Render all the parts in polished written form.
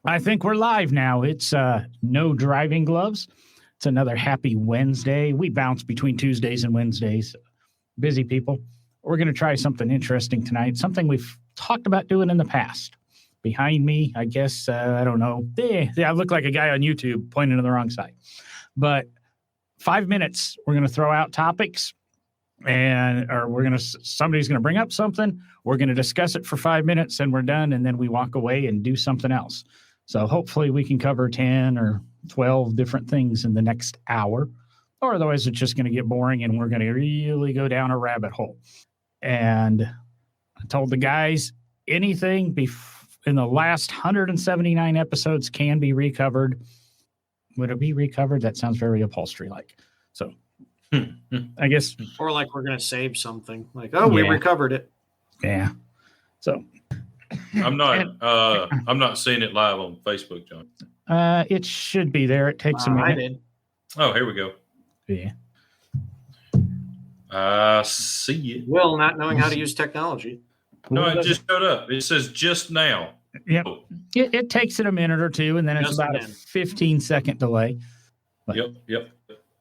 I think we're live now. It's No Driving Gloves. It's another happy Wednesday. We bounce between Tuesdays and Wednesdays. Busy people. We're going to try something interesting tonight, something we've talked about doing in the past. Behind me, I guess, I don't know. I look like a guy on YouTube pointing to the wrong side. But 5 minutes, we're going to throw out topics, somebody's going to bring up something. We're going to discuss it for 5 minutes, and we're done, and then we walk away and do something else. So hopefully we can cover 10 or 12 different things in the next hour, or otherwise it's just going to get boring and we're going to really go down a rabbit hole. And I told the guys anything in the last 179 episodes can be recovered. Would it be recovered? That sounds very upholstery-like. So I guess. Or like we're going to save something. Like, we recovered it. Yeah. So. I'm not seeing it live on Facebook, John. It should be there. It takes a minute. I did. Oh, here we go. Yeah. I see it. Will not knowing how to use technology. No, it just showed up. It says just now. Yep. It takes it a minute or two, and then it's about a 15-second delay. But, Yep.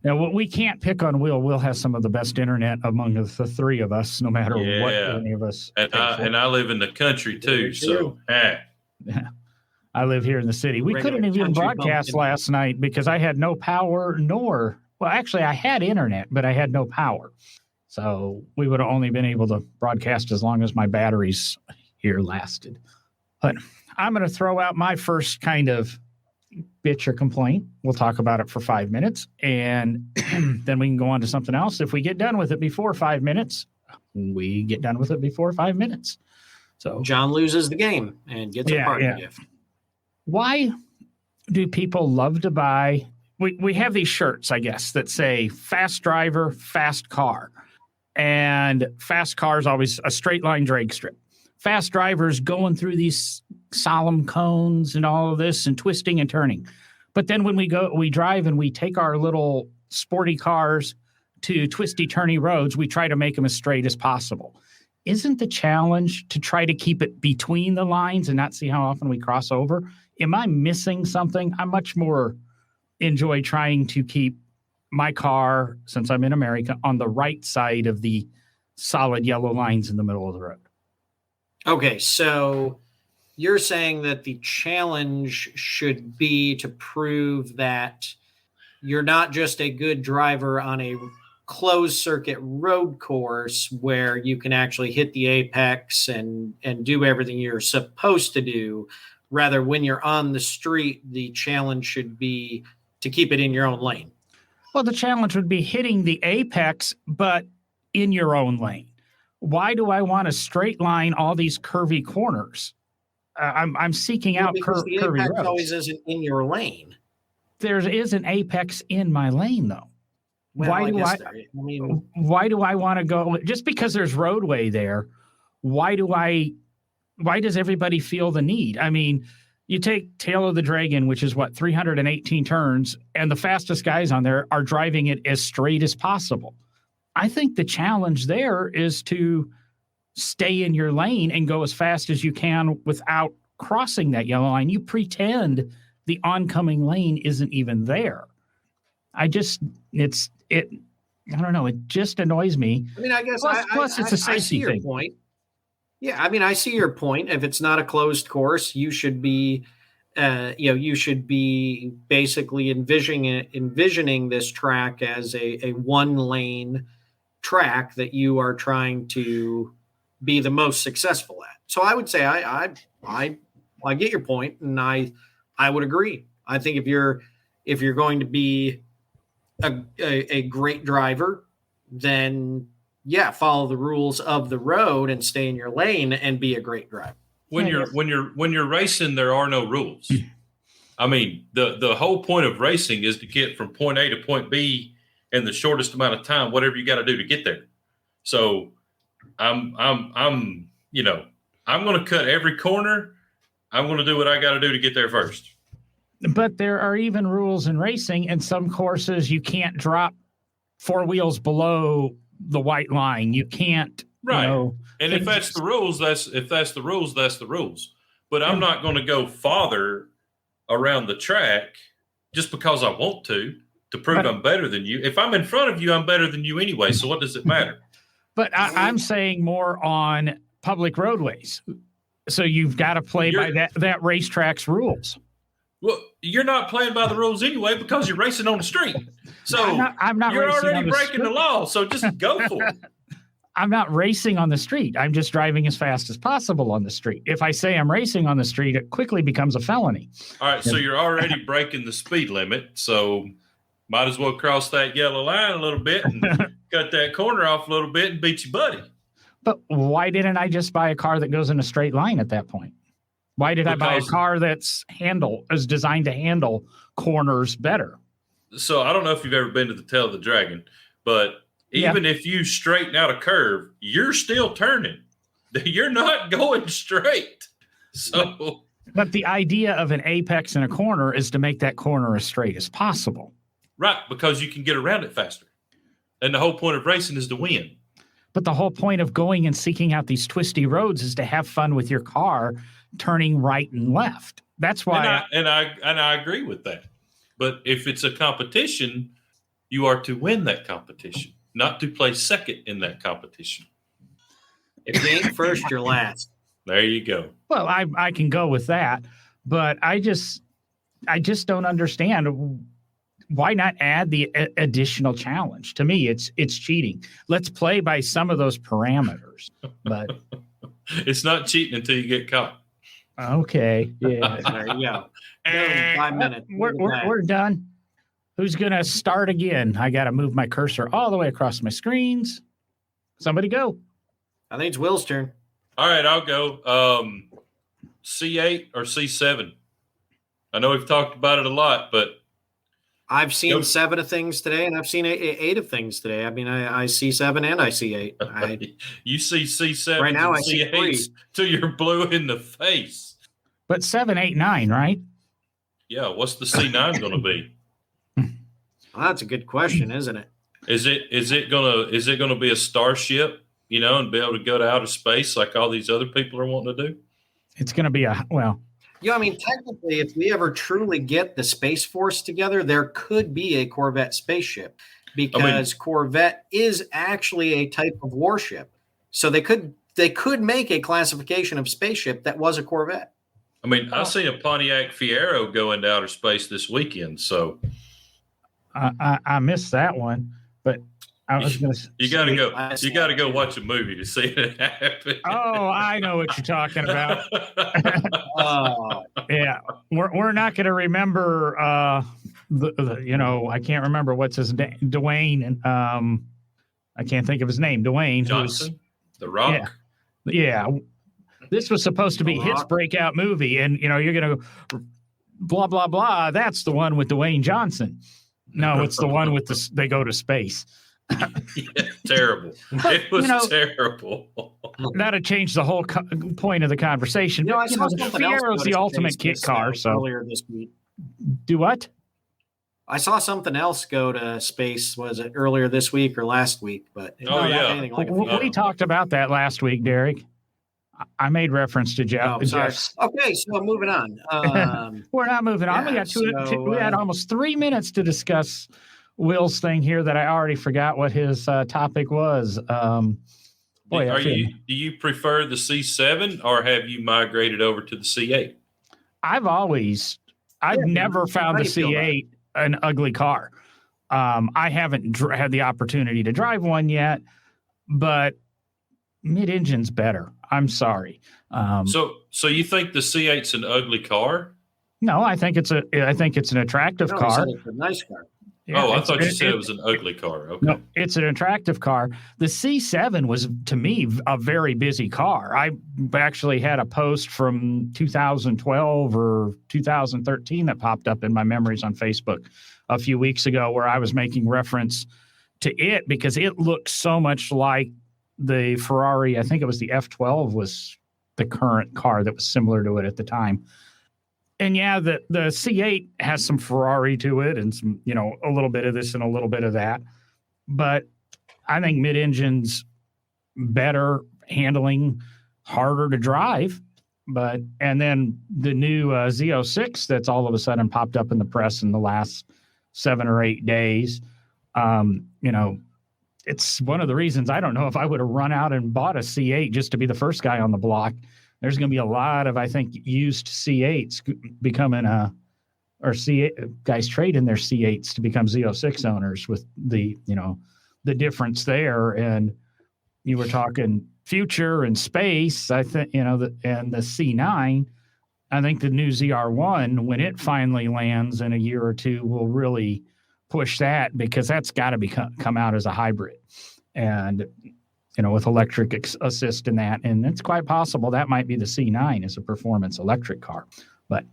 Now, we can't pick on Will. Will has some of the best internet among the three of us, no matter what any of us. And I live in the country too, so yeah. I live here in the city. We couldn't even broadcast last night because I had no power actually I had internet, but I had no power. So we would have only been able to broadcast as long as my batteries here lasted. But I'm going to throw out my first kind of bitch or complaint. We'll talk about it for 5 minutes, and then we can go on to something else. If we get done with it before 5 minutes, we get done with it before 5 minutes. So John loses the game and gets a party gift. Why do people love to buy? We have these shirts, I guess, that say fast driver, fast car. And fast car is always a straight line drag strip. Fast drivers going through these solemn cones and all of this and twisting and turning. But then when we drive and we take our little sporty cars to twisty, turny roads, we try to make them as straight as possible. Isn't the challenge to try to keep it between the lines and not see how often we cross over? Am I missing something? I much more enjoy trying to keep my car, since I'm in America, on the right side of the solid yellow lines in the middle of the road. Okay, so you're saying that the challenge should be to prove that you're not just a good driver on a closed circuit road course where you can actually hit the apex and do everything you're supposed to do. Rather, when you're on the street, the challenge should be to keep it in your own lane. Well, the challenge would be hitting the apex, but in your own lane. Why do I want to straight line all these curvy corners? I'm seeking out curvy roads. The apex always isn't in your lane. There is an apex in my lane, though. Well, why do I want to go just because there's roadway there? Why does everybody feel the need? I mean, you take Tail of the Dragon, which is 318 turns, and the fastest guys on there are driving it as straight as possible. I think the challenge there is to stay in your lane and go as fast as you can without crossing that yellow line. You pretend the oncoming lane isn't even there. I don't know. It just annoys me. I mean, I guess plus it's a safety thing. Point. Yeah, I mean, I see your point. If it's not a closed course, you should be, basically envisioning this track as a one lane track that you are trying to be the most successful at. So I would say I get your point, and I would agree. I think if you're going to be a great driver, then follow the rules of the road and stay in your lane and be a great driver. When you're racing, there are no rules. I mean, the whole point of racing is to get from point A to point B in the shortest amount of time, whatever you got to do to get there. So I'm going to cut every corner. I'm going to do what I got to do to get there first. But there are even rules in racing. In some courses, you can't drop four wheels below the white line. You can't. Right. And if that's the rules, that's the rules. But I'm not going to go farther around the track just because I want to prove But- I'm better than you. If I'm in front of you, I'm better than you anyway. So what does it matter? But I'm saying more on public roadways. So you've got to play by that racetrack's rules. Well, you're not playing by the rules anyway because you're racing on the street. So I'm not you're racing already on the breaking the street. law. So just go for it. I'm not racing on the street. I'm just driving as fast as possible on the street. If I say I'm racing on the street, it quickly becomes a felony. All right. So you're already breaking the speed limit. So might as well cross that yellow line a little bit and cut that corner off a little bit and beat your buddy. But why didn't I just buy a car that goes in a straight line at that point? Why did I buy a Because- car that's is designed to handle corners better? So I don't know if you've ever been to the Tail of the Dragon, but even if you straighten out a curve, you're still turning. You're not going straight. So But the idea of an apex in a corner is to make that corner as straight as possible. right, because you can get around it faster. And the whole point of racing is to win. But the whole point of going and seeking out these twisty roads is to have fun with your car, turning right and left. That's why. And I agree with that. But if it's a competition, you are to win that competition, not to play second in that competition. If you ain't first, you're last. There you go. Well, I can go with that, but I just don't understand why not add the additional challenge. To me, it's cheating. Let's play by some of those parameters. But It's not cheating until you get caught. okay, yeah, There you go. Boom, 5 minutes. we're done. Who's gonna start again? I got to move my cursor all the way across my screens. Somebody go. I think it's Will's turn. All right, I'll go. C8 or C7? I know we've talked about it a lot, but I've seen Nope. 7 of things today, and I've seen 8 of things today. I mean, I see 7 and I see 8. you see C7 Right now and I see C8s till you're blue in the face. But 7, 8, 9, right? Yeah, what's the C9 going to be? Well, that's a good question, isn't it? Is it gonna be a starship, and be able to go to outer space like all these other people are wanting to do? It's gonna be Yeah, I mean, technically, if we ever truly get the Space Force together, there could be a Corvette spaceship because Corvette is actually a type of warship. So they could make a classification of spaceship that was a Corvette. I mean, I seen a Pontiac Fiero go into outer space this weekend, so I missed that one, but I was gonna. you got to go. I You got to go watch a movie to see it happen. Oh, I know what you're talking about. Oh, Yeah, we're not going to remember. I can't remember what's his name. Dwayne, and I can't think of his name. Dwayne Johnson, The Rock. Yeah. This was supposed to be The his Rock. breakout movie, and you're going to blah blah blah. That's the one with Dwayne Johnson. No, it's the one with they go to space. Yeah, terrible. It was terrible. That'd change the whole point of the conversation. I saw The something else Fiero's go the to ultimate space kit car. So earlier this week, do what? I saw something else go to space. Was it earlier this week or last week? But it Oh, wasn't yeah. anything like a We Fiero. talked about that last week, Derek. I made reference to Jeff. Oh, sorry. Jeff's. Okay, so moving on. We're not moving on. Yeah, We had almost 3 minutes to discuss Will's thing here that I already forgot what his topic was. Boy, Do you prefer the C7 or have you migrated over to the C8? I've never found How the do you feel about C8 an ugly car. I haven't had the opportunity to drive one yet, but mid-engine's better. I'm sorry. So you think the C8's an ugly car? No, I think it's an attractive No, he car. said it's a nice car. Yeah, I it's- thought you said it was an ugly car. Okay. No, it's an attractive car. The C7 was, to me, a very busy car. I actually had a post from 2012 or 2013 that popped up in my memories on Facebook a few weeks ago where I was making reference to it because it looked so much like the Ferrari. I think it was the F12 was the current car that was similar to it at the time. And yeah, the C8 has some Ferrari to it and some, a little bit of this and a little bit of that. But I think mid-engine's better handling, harder to drive. but and then the new Z06 that's all of a sudden popped up in the press in the last 7 or 8 days. You know, it's one of the reasons I don't know if I would have run out and bought a C8 just to be the first guy on the block. There's going to be a lot of, I think, used C8s becoming or C8 guys trading their C8s to become Z06 owners with the, you know, the difference there. And you were talking future and space, I think, you know, and the C9, I think the new ZR1, when it finally lands in a year or two, will really push that, because that's got to come out as a hybrid, and you know, with electric assist in that, and it's quite possible that might be the C9 as a performance electric car. But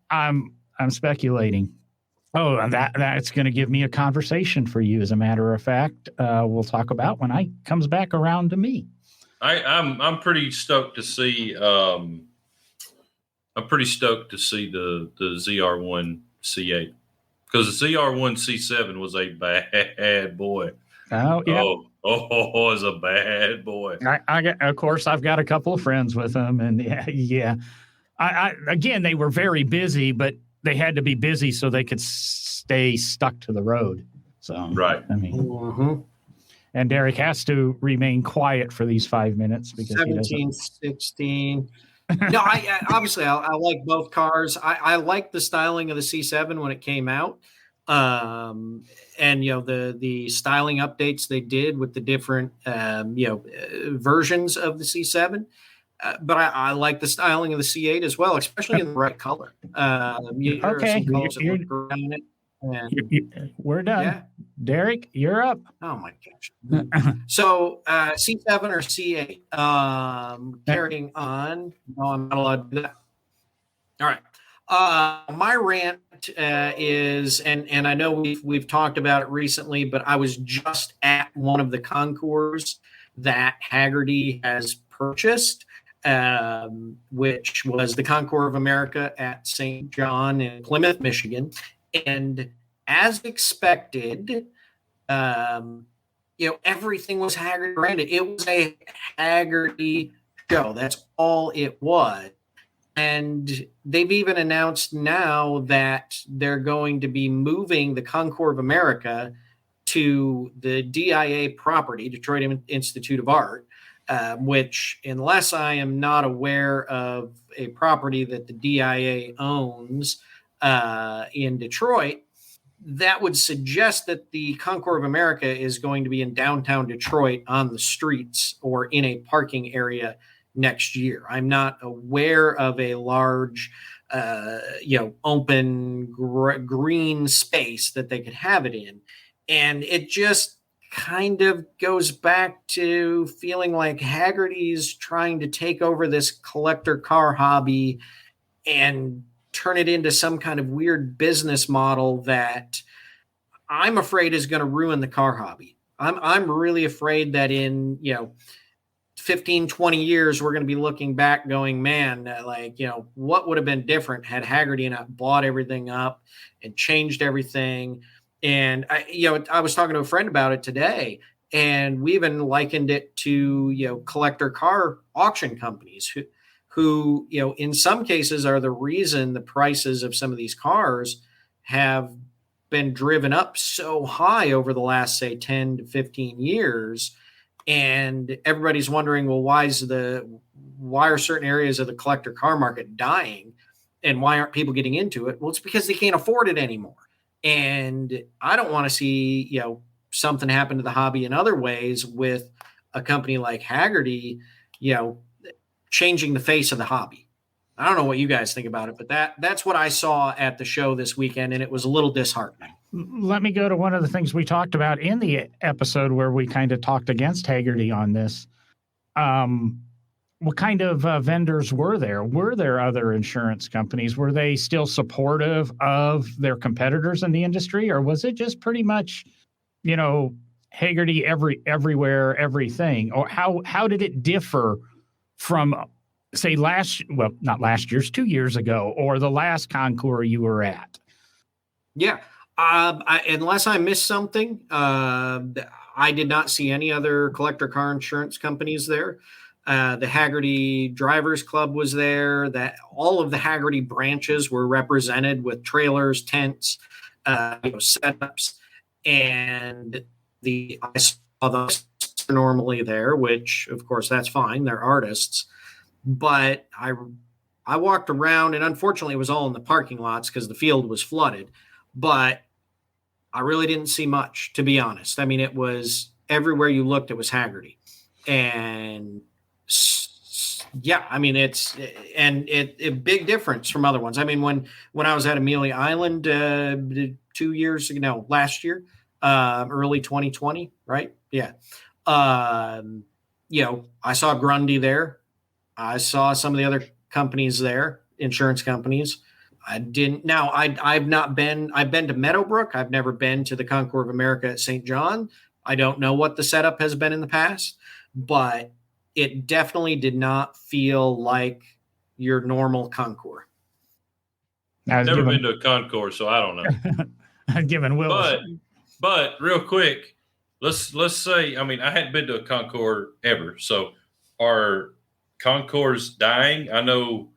I'm speculating. Oh, and that's going to give me a conversation for you. As a matter of fact, we'll talk about when I comes back around to me. I'm pretty stoked to see. I'm pretty stoked to see the ZR1 C8, because the ZR1 C7 was a bad boy. Oh yeah. Oh, is a bad boy. Of course, I've got a couple of friends with them, and yeah. I again, they were very busy, but they had to be busy so they could stay stuck to the road. So, right. I mean, and Derek has to remain quiet for these 5 minutes because 17, 16. No, I obviously I like both cars. I like the styling of the C7 when it came out. And you know, the styling updates they did with the different versions of the C7, but I like the styling of the C8 as well, especially in the right color. Okay, we're done. Yeah. Derek, you're up. Oh my gosh. So C7 or C8? Carrying on. No, I'm not allowed to do that. All right. My rant is, and I know we've talked about it recently, but I was just at one of the concours that Hagerty has purchased, which was the Concours of America at St. John in Plymouth, Michigan. And as expected, everything was Hagerty branded. It was a Hagerty show. That's all it was. And they've even announced now that they're going to be moving the Concours of America to the DIA property, Detroit Institute of Art, which, unless I am not aware of a property that the DIA owns in Detroit, that would suggest that the Concours of America is going to be in downtown Detroit on the streets or in a parking area next year. I'm not aware of a large, open green space that they could have it in. And it just kind of goes back to feeling like Hagerty's trying to take over this collector car hobby and turn it into some kind of weird business model that I'm afraid is going to ruin the car hobby. I'm really afraid that in, 15, 20 years, we're going to be looking back going, man, what would have been different had Hagerty not bought everything up and changed everything. And I was talking to a friend about it today, and we even likened it to, collector car auction companies who, in some cases are the reason the prices of some of these cars have been driven up so high over the last, say, 10 to 15 years. And everybody's wondering, well, why are certain areas of the collector car market dying, and why aren't people getting into it? Well, it's because they can't afford it anymore. And I don't want to see, something happen to the hobby in other ways with a company like Hagerty, changing the face of the hobby. I don't know what you guys think about it, but that's what I saw at the show this weekend, and it was a little disheartening. Let me go to one of the things we talked about in the episode where we kind of talked against Hagerty on this. What kind of vendors were there? Were there other insurance companies? Were they still supportive of their competitors in the industry, or was it just pretty much, Hagerty everywhere, everything? Or how did it differ from, say, not last year's, 2 years ago, or the last Concours you were at? Yeah. Unless I missed something, I did not see any other collector car insurance companies there. The Haggerty Drivers Club was there. That all of the Haggerty branches were represented with trailers, tents, setups, and I saw those normally there, which of course that's fine. They're artists, but I walked around, and unfortunately it was all in the parking lots because the field was flooded. But I really didn't see much, to be honest. I mean, it was everywhere you looked, it was Haggerty, and yeah, I mean, it's a big difference from other ones. I mean, when I was at Amelia Island 2 years ago, no, last year, early 2020, right? Yeah. I saw Grundy there. I saw some of the other companies there, insurance companies. I've been to Meadowbrook. I've never been to the Concours of America at St. John. I don't know what the setup has been in the past, but it definitely did not feel like your normal Concours. I've never been to a Concours, so I don't know. I've given Will. But real quick, let's say, I mean, I hadn't been to a Concours ever. So are Concours dying? I know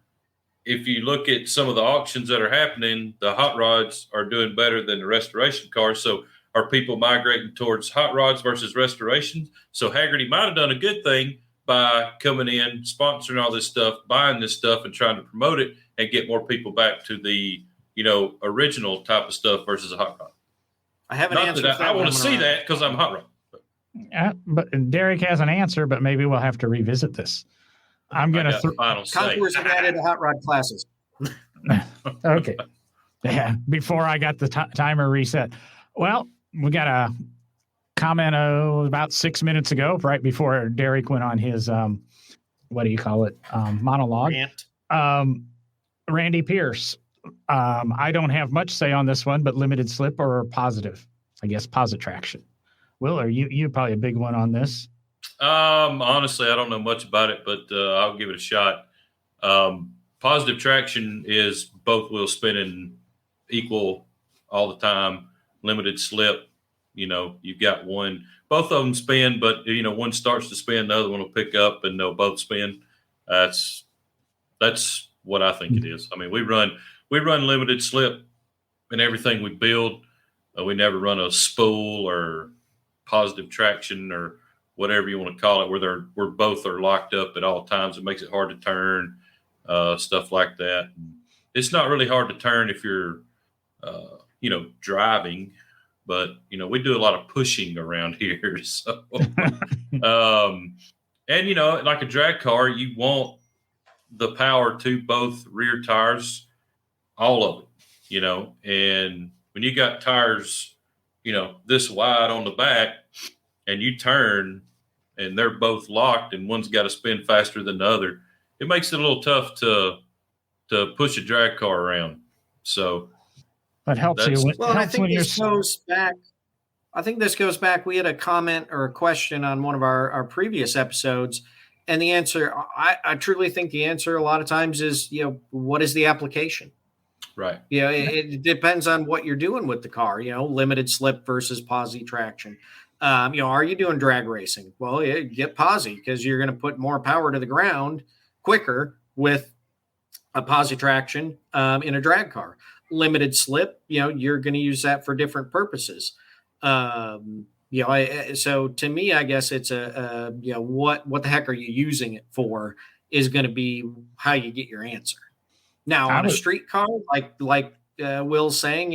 if you look at some of the auctions that are happening, the hot rods are doing better than the restoration cars. So are people migrating towards hot rods versus restoration? So Haggerty might have done a good thing by coming in, sponsoring all this stuff, buying this stuff, and trying to promote it and get more people back to the, original type of stuff versus a hot rod. I have an answer. I want to see that because I'm hot rod. But Derek has an answer, but maybe we'll have to revisit this. I'm going to Concours have added hot rod classes. Okay. Yeah. Before I got the timer reset. Well, we got a comment about 6 minutes ago, right before Derek went on his, monologue. Rant. Randy Pierce. I don't have much say on this one, but limited slip or positive, I guess, posit traction. Will, are you probably a big one on this? Honestly, I don't know much about it, but I'll give it a shot. Positive traction is both wheels spinning equal all the time. Limited slip, you've got one. Both of them spin, but one starts to spin, the other one will pick up, and they'll both spin. That's what I think it is. I mean, we run limited slip in everything we build. We never run a spool or positive traction or whatever you want to call it, where both are locked up at all times. It makes it hard to turn, stuff like that. It's not really hard to turn if you're, driving, but we do a lot of pushing around here. So, and like a drag car, you want the power to both rear tires, all of it, and when you got tires, this wide on the back, and you turn and they're both locked and one's got to spin faster than the other, it makes it a little tough to push a drag car around. So that helps you. I think this goes back. We had a comment or a question on one of our previous episodes, and the answer, I truly think the answer a lot of times is, what is the application? Right. It depends on what you're doing with the car, limited slip versus posi traction. Are you doing drag racing? Well, get posi because you're going to put more power to the ground quicker with a posi traction in a drag car. Limited slip, you're going to use that for different purposes. So to me, I guess it's what the heck are you using it for is going to be how you get your answer. Now on a street car, like Will's saying,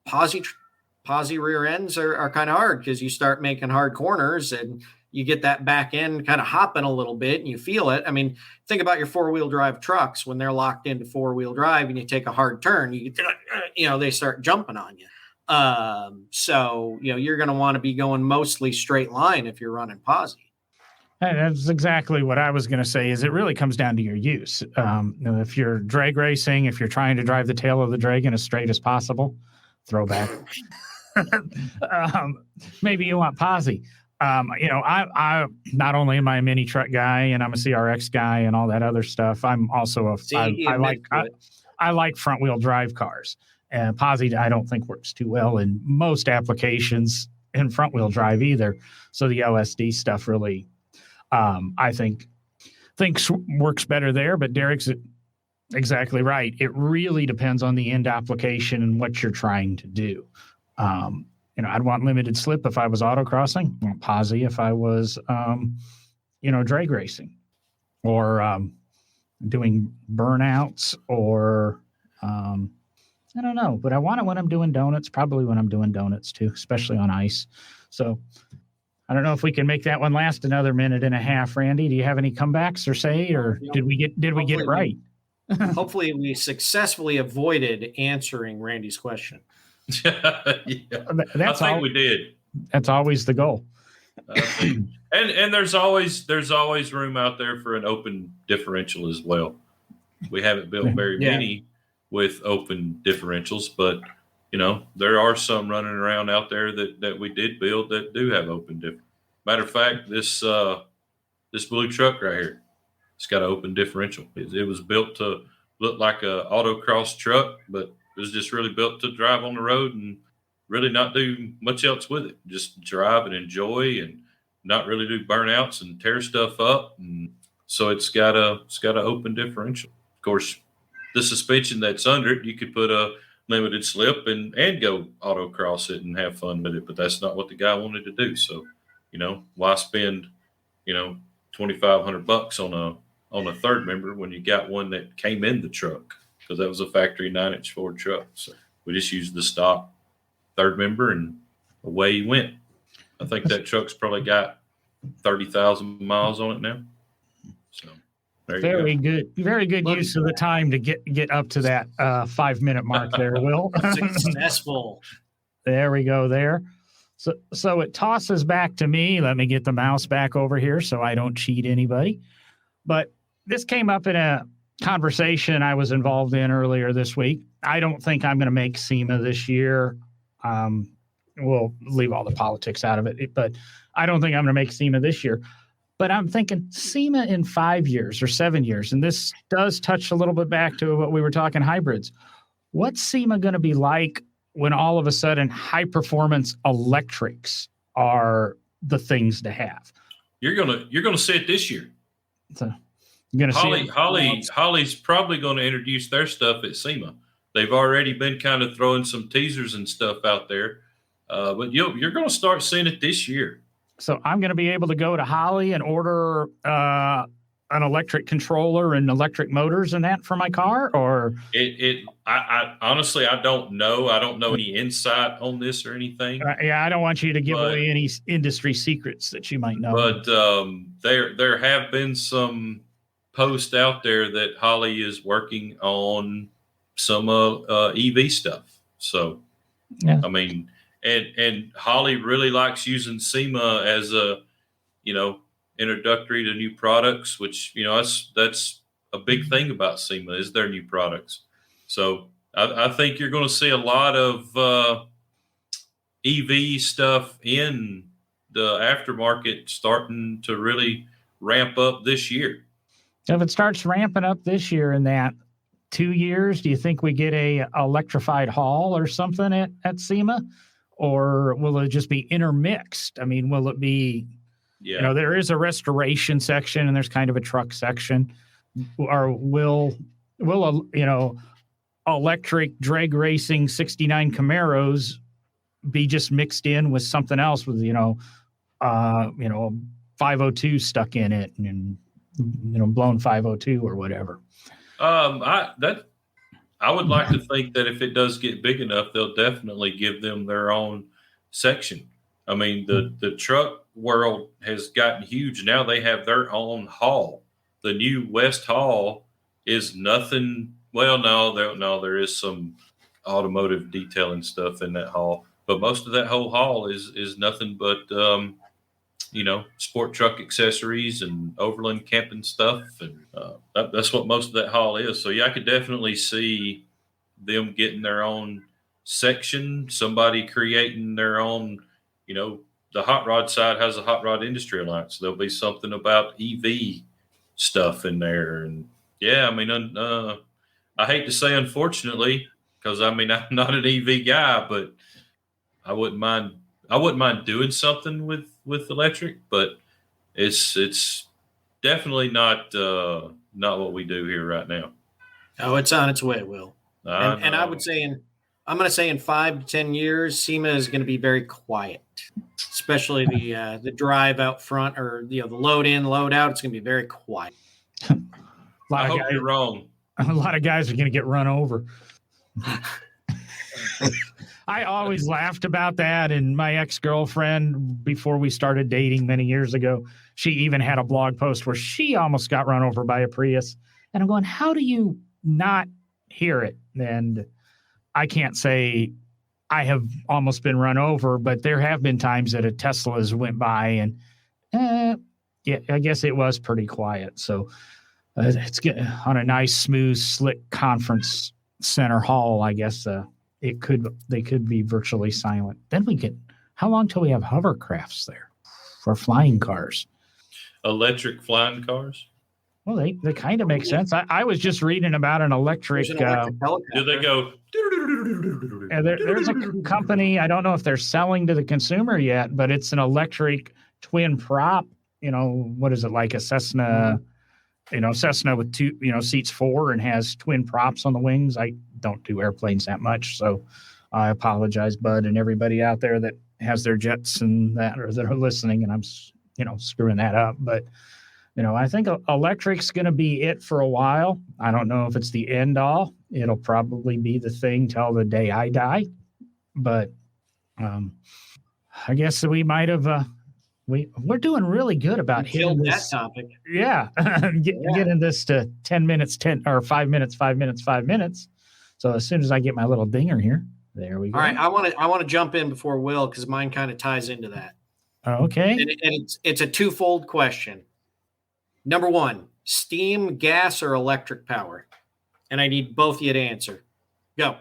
posi rear ends are kind of hard because you start making hard corners and you get that back end kind of hopping a little bit and you feel it. I mean, think about your 4-wheel drive trucks when they're locked into 4-wheel drive and you take a hard turn, they start jumping on you. So you're going to want to be going mostly straight line if you're running posi. That's exactly what I was going to say. Is it really comes down to your use. If you're drag racing, if you're trying to drive the tail of the dragon as straight as possible, throwback. Maybe you want posi. I not only am I a mini truck guy and I'm a CRX guy and all that other stuff, I'm also I like front wheel drive cars. And posi I don't think works too well in most applications in front wheel drive either. So the LSD stuff really I think works better there, but Derek's exactly right. It really depends on the end application and what you're trying to do. I'd want limited slip if I was autocrossing, I want posi if I was, drag racing, or doing burnouts, or I don't know, but I want it when I'm doing donuts, probably when I'm doing donuts too, especially on ice. So I don't know if we can make that one last another minute and a half. Randy, do you have any comebacks or say, or did we get it right? Hopefully we successfully avoided answering Randy's question. Yeah. I think we did. That's always the goal. And there's always room out there for an open differential as well. We haven't built very many with open differentials, but there are some running around out there that we did build that do have open differential. Matter of fact, this blue truck right here, it's got an open differential. It was built to look like a autocross truck, but it was just really built to drive on the road and really not do much else with it. Just drive and enjoy and not really do burnouts and tear stuff up. And so it's got an open differential. Of course, the suspension that's under it, you could put a limited slip and go autocross it and have fun with it, but that's not what the guy wanted to do. So, why spend, $2,500 on a third member when you got one that came in the truck? Because that was a factory 9-inch Ford truck. So we just used the stock third member and away he went. I think that truck's probably got 30,000 miles on it now. So very good. Very good use of the time to get up to that 5-minute mark there, Will. Successful. There we go there. So it tosses back to me. Let me get the mouse back over here so I don't cheat anybody. But this came up in a conversation I was involved in earlier this week. I don't think I'm going to make SEMA this year. We'll leave all the politics out of it, but I don't think I'm going to make SEMA this year. But I'm thinking SEMA in 5 years or 7 years, and this does touch a little bit back to what we were talking hybrids. What's SEMA going to be like when all of a sudden high-performance electrics are the things to have? You're gonna see it this year. So you're going to see Holly's probably going to introduce their stuff at SEMA. They've already been kind of throwing some teasers and stuff out there, but you're going to start seeing it this year. So I'm going to be able to go to Holly and order an electric controller and electric motors and that for my car, or I honestly, I don't know. I don't know any insight on this or anything. I don't want you to give away any industry secrets that you might know. But there have been some posts out there that Holly is working on some EV stuff. So, yeah. I mean, and Holly really likes using SEMA as a, introductory to new products, which, that's a big thing about SEMA is their new products. So I think you're going to see a lot of EV stuff in the aftermarket starting to really ramp up this year. If it starts ramping up this year in that 2 years, do you think we get a electrified hall or something at SEMA? Or will it just be intermixed? I mean, will it be, there is a restoration section and there's kind of a truck section. Or will electric drag racing 69 Camaros be just mixed in with something else with, 502 stuck in it and, blown 502 or whatever? I would like to think that if it does get big enough, they'll definitely give them their own section. I mean, the truck world has gotten huge. Now they have their own hall. The new West Hall is nothing. Well, no, there is some automotive detailing stuff in that hall, but most of that whole hall is nothing but, sport truck accessories and overland camping stuff. And that's what most of that hall is. So, I could definitely see them getting their own section, somebody creating their own, the hot rod side has a hot rod industry alliance. So there'll be something about EV stuff in there. And I hate to say, unfortunately, because I'm not an EV guy, but I wouldn't mind doing something with electric, but It's definitely not what we do here right now. Oh, it's on its way, Will. And I know. would say I'm going to say in 5 to 10 years, SEMA is going to be very quiet, especially the drive out front or the load in, load out. It's going to be very quiet. I hope you're wrong. A lot of guys are going to get run over. I always laughed about that. And my ex-girlfriend, before we started dating many years ago, she even had a blog post where she almost got run over by a Prius. And I'm going, how do you not hear it? And I can't say I have almost been run over, but there have been times that a Tesla's went by and yeah, I guess it was pretty quiet. So it's on a nice, smooth, slick conference center hall. I guess they could be virtually silent. Then how long till we have hovercrafts there for flying cars? Electric flying cars? Well, they kind of make sense. I was just reading about an electric. There's an electric Do they go? There's a company. I don't know if they're selling to the consumer yet, but it's an electric twin prop. What is it, like a Cessna? Cessna with two, seats 4 and has twin props on the wings. I don't do airplanes that much, so I apologize, Bud, and everybody out there that has their jets and that, or that are listening, and I'm, screwing that up. But, I think electric's going to be it for a while. I don't know if it's the end all. It'll probably be the thing till the day I die. But I guess we might have. We're doing really good about hitting that topic. Yeah, getting this to 10 minutes, 5 minutes, 5 minutes, 5 minutes. So as soon as I get my little dinger here, there we go. All right, I want to jump in before Will because mine kind of ties into that. Okay, and it's a twofold question. Number 1, steam, gas, or electric power, and I need both of you to answer. Go.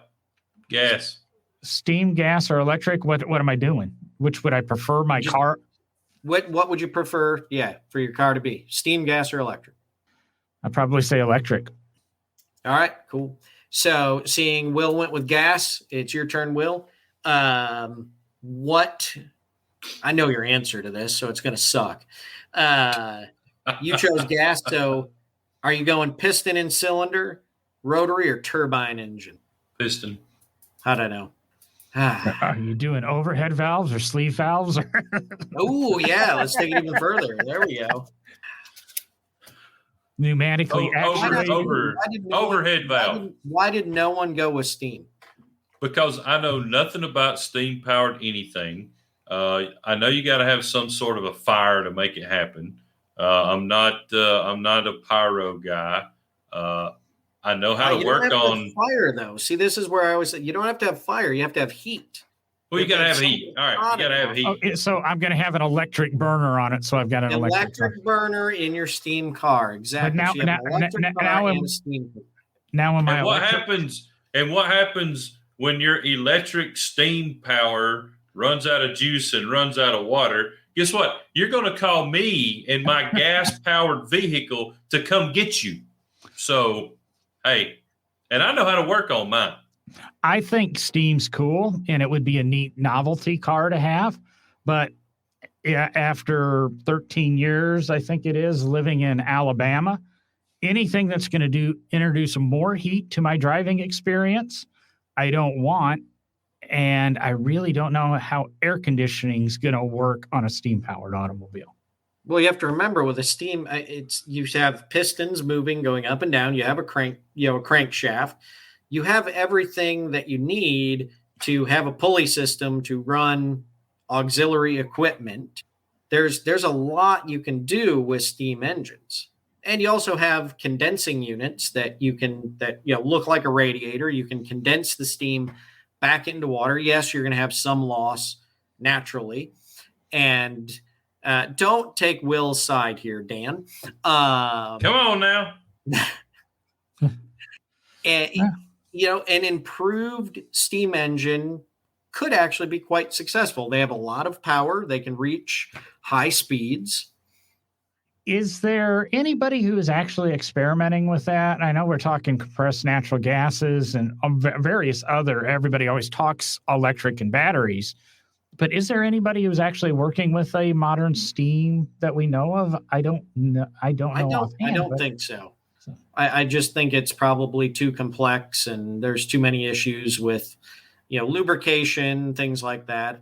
Gas. Steam, gas, or electric? What am I doing? Which would I prefer? My car. What would you prefer? Yeah, for your car to be steam, gas, or electric? I'd probably say electric. All right, cool. So seeing Will went with gas, it's your turn, Will. What? I know your answer to this, so it's going to suck. You chose gas, so are you going piston and cylinder, rotary, or turbine engine? Piston. How'd I know? Are you doing overhead valves or sleeve valves? Oh, yeah. Let's take it even further. There we go. Pneumatically actuated. Overhead valve. Why did no one go with steam? Because I know nothing about steam powered anything. I know you got to have some sort of a fire to make it happen. I'm not a pyro guy. I know how to work on fire, though. See, this is where I always say you don't have to have fire. You have to have heat. Well, you got to have heat. All right, you got to have heat. Okay, so I'm going to have an electric burner on it. So I've got an electric burner in your steam car. Exactly. But what happens when your electric steam power runs out of juice and runs out of water? Guess what? You're going to call me in my gas-powered vehicle to come get you. So, hey, and I know how to work on mine. I think steam's cool, and it would be a neat novelty car to have. But after 13 years, I think it is, living in Alabama, anything that's going to introduce more heat to my driving experience, I don't want. And I really don't know how air conditioning is going to work on a steam-powered automobile. Well, you have to remember with a steam, you have pistons moving, going up and down. You have a crankshaft. You have everything that you need to have a pulley system to run auxiliary equipment. There's a lot you can do with steam engines. And you also have condensing units that look like a radiator. You can condense the steam back into water. Yes, you're going to have some loss naturally. And don't take Will's side here, Dan. Come on now. An improved steam engine could actually be quite successful. They have a lot of power. They can reach high speeds. Is there anybody who is actually experimenting with that? I know we're talking compressed natural gases and various other, everybody always talks electric and batteries, But is there anybody who's actually working with a modern steam that we know of? I don't know. I don't think so. I just think it's probably too complex, and there's too many issues with, lubrication, things like that.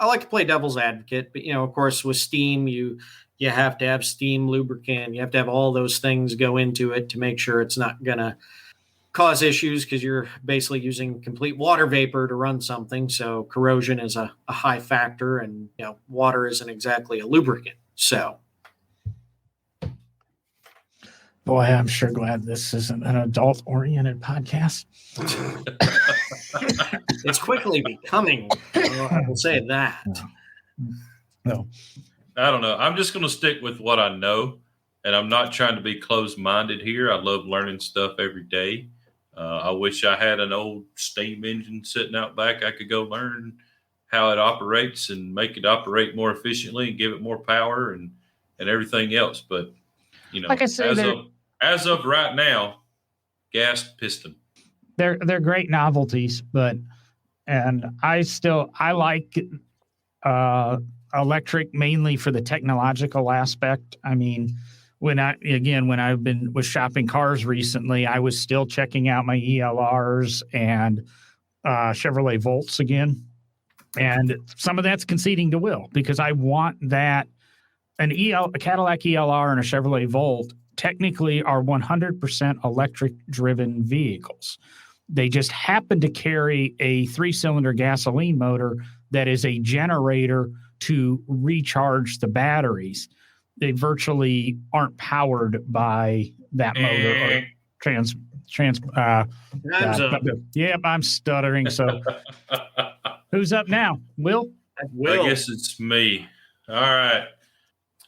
I like to play devil's advocate, but of course, with steam, you have to have steam lubricant. You have to have all those things go into it to make sure it's not going to cause issues, because you're basically using complete water vapor to run something. So corrosion is a high factor, and water isn't exactly a lubricant. So, boy, I'm sure glad this isn't an adult-oriented podcast. It's quickly becoming. I will say that. No. I don't know. I'm just going to stick with what I know, and I'm not trying to be closed-minded here. I love learning stuff every day. I wish I had an old steam engine sitting out back. I could go learn how it operates and make it operate more efficiently and give it more power and everything else. But, like I say, as of right now, gas piston. They're great novelties, and I like electric mainly for the technological aspect. I mean, when I've been was shopping cars recently, I was still checking out my ELRs and Chevrolet Volts again. And some of that's conceding to Will, because I want that a Cadillac ELR and a Chevrolet Volt technically are 100% electric driven vehicles. They just happen to carry a 3-cylinder gasoline motor that is a generator to recharge the batteries. They virtually aren't powered by that motor or I'm stuttering. So who's up now? Will? I guess it's me. All right.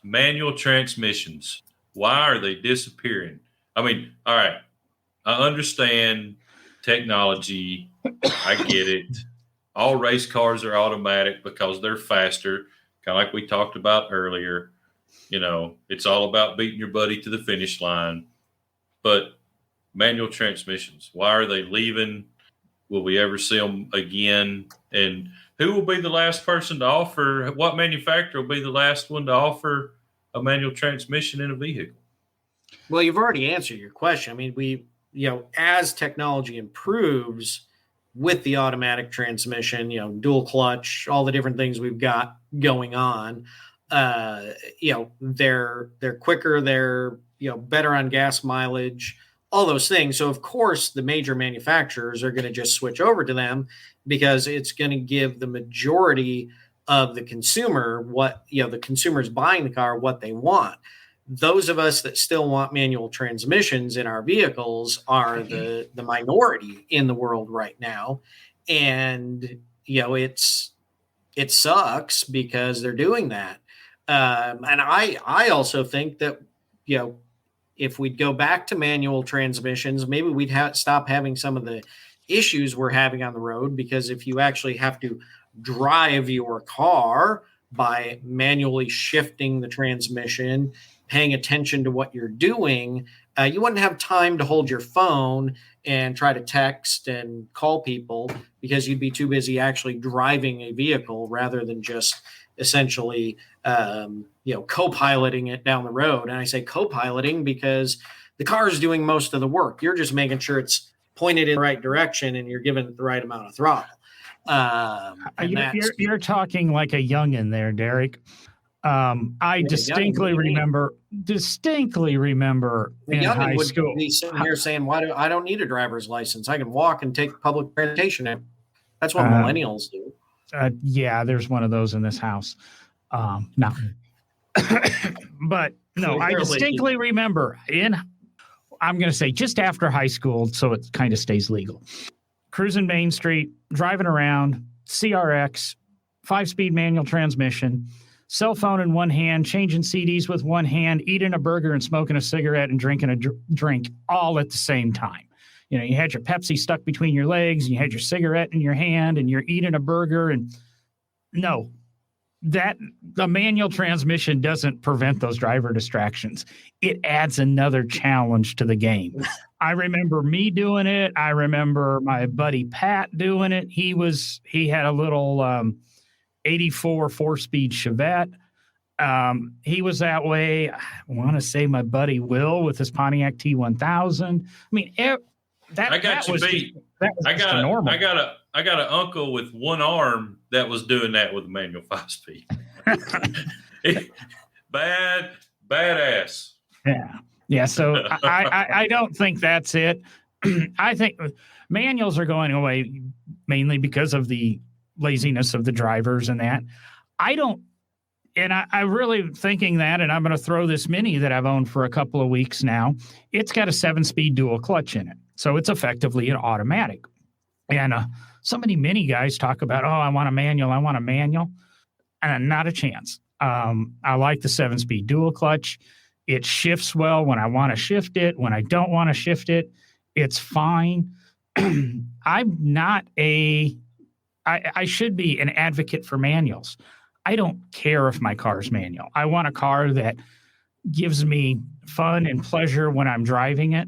Manual transmissions. Why are they disappearing? I mean, all right. I understand technology. I get it. All race cars are automatic because they're faster, kind of like we talked about earlier. It's all about beating your buddy to the finish line. But manual transmissions, why are they leaving? Will we ever see them again? And who will be the last person to offer? What manufacturer will be the last one to offer a manual transmission in a vehicle? Well, you've already answered your question. I mean, as technology improves with the automatic transmission, dual clutch, all the different things we've got going on, they're quicker, they're, better on gas mileage, all those things. So of course the major manufacturers are going to just switch over to them, because it's going to give the majority of the consumer the consumers buying the car, what they want. Those of us that still want manual transmissions in our vehicles are the minority in the world right now. And, it sucks because they're doing that. And I also think that, if we'd go back to manual transmissions, maybe we'd stop having some of the issues we're having on the road, because if you actually have to drive your car by manually shifting the transmission, paying attention to what you're doing, you wouldn't have time to hold your phone and try to text and call people, because you'd be too busy actually driving a vehicle rather than just essentially, co-piloting it down the road. And I say co-piloting because the car is doing most of the work. You're just making sure it's pointed in the right direction and you're giving it the right amount of throttle. You're talking like a youngin' there, Derek. I distinctly remember in high school. Be sitting here saying, I don't need a driver's license. I can walk and take public transportation. That's what millennials do. Yeah, there's one of those in this house. No. But no, I distinctly remember I'm going to say just after high school, so it kind of stays legal. Cruising Main Street, driving around, CRX, 5-speed manual transmission, cell phone in one hand, changing CDs with one hand, eating a burger and smoking a cigarette and drinking a drink all at the same time. You had your Pepsi stuck between your legs, and you had your cigarette in your hand, and you're eating a burger. And no, that the manual transmission doesn't prevent those driver distractions. It adds another challenge to the game. I remember me doing it. I remember my buddy Pat doing it. He had a little '84 4-speed Chevette. He was that way. I want to say my buddy Will with his Pontiac T1000. I mean, I got you beat. I got an uncle with one arm that was doing that with a manual 5-speed. Badass. Yeah. So I don't think that's it. I think manuals are going away mainly because of the laziness of the drivers and that. I'm really thinking that, and I'm going to throw this Mini that I've owned for a couple of weeks now. It's got a 7-speed dual clutch in it. So it's effectively an automatic. And so many Mini guys talk about, I want a manual. And not a chance. I like the 7-speed dual clutch. It shifts well when I want to shift it. When I don't want to shift it, it's fine. I'm not I should be an advocate for manuals. I don't care if my car is manual. I want a car that gives me fun and pleasure when I'm driving it.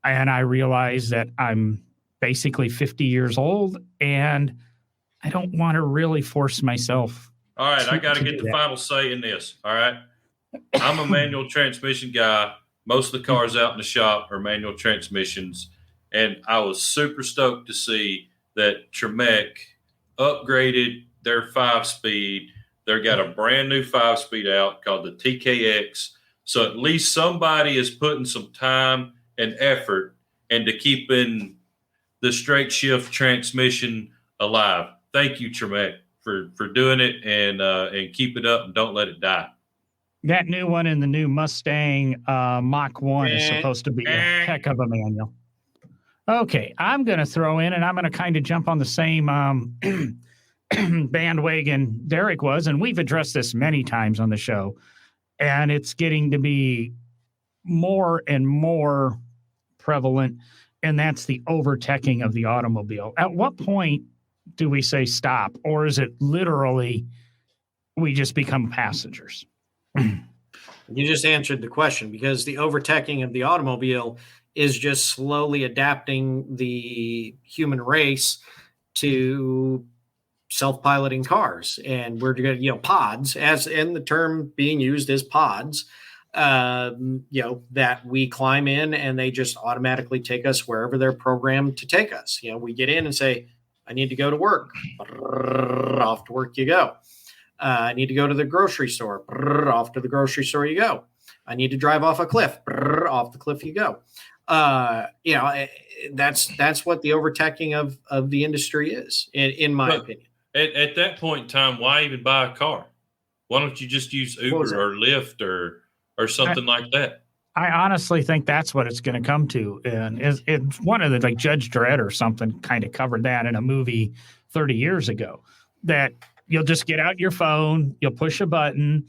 And I realize that I'm basically 50 years old and I don't want to really force myself. All right, I got to get the final say in this. All right. I'm a manual transmission guy. Most of the cars out in the shop are manual transmissions. And I was super stoked to see that Tremec upgraded their 5-speed. They've got a brand new 5-speed out called the TKX. So at least somebody is putting some time and effort into keeping the straight shift transmission alive. Thank you, Tremec, for doing it and keep it up and don't let it die. That new one in the new Mustang Mach 1 is supposed to be a heck of a manual. Okay, I'm going to throw in, and I'm going to kind of jump on the same bandwagon Derek was, and we've addressed this many times on the show, and it's getting to be more and more prevalent, and that's the overteching of the automobile. At what point do we say stop, or is it literally we just become passengers? You just answered the question, because the overteching of the automobile is just slowly adapting the human race to self-piloting cars. And we're going to, pods, as in the term being used as pods, that we climb in and they just automatically take us wherever they're programmed to take us. We get in and say, I need to go to work. Off to work you go. I need to go to the grocery store. Off to the grocery store you go. I need to drive off a cliff. Off the cliff you go. That's what the overteching of the industry is, in my opinion. At that point in time, why even buy a car? Why don't you just use Uber or Lyft or something like that? I honestly think that's what it's going to come to. And it's one of the, like Judge Dredd or something kind of covered that in a movie 30 years ago, that you'll just get out your phone, you'll push a button,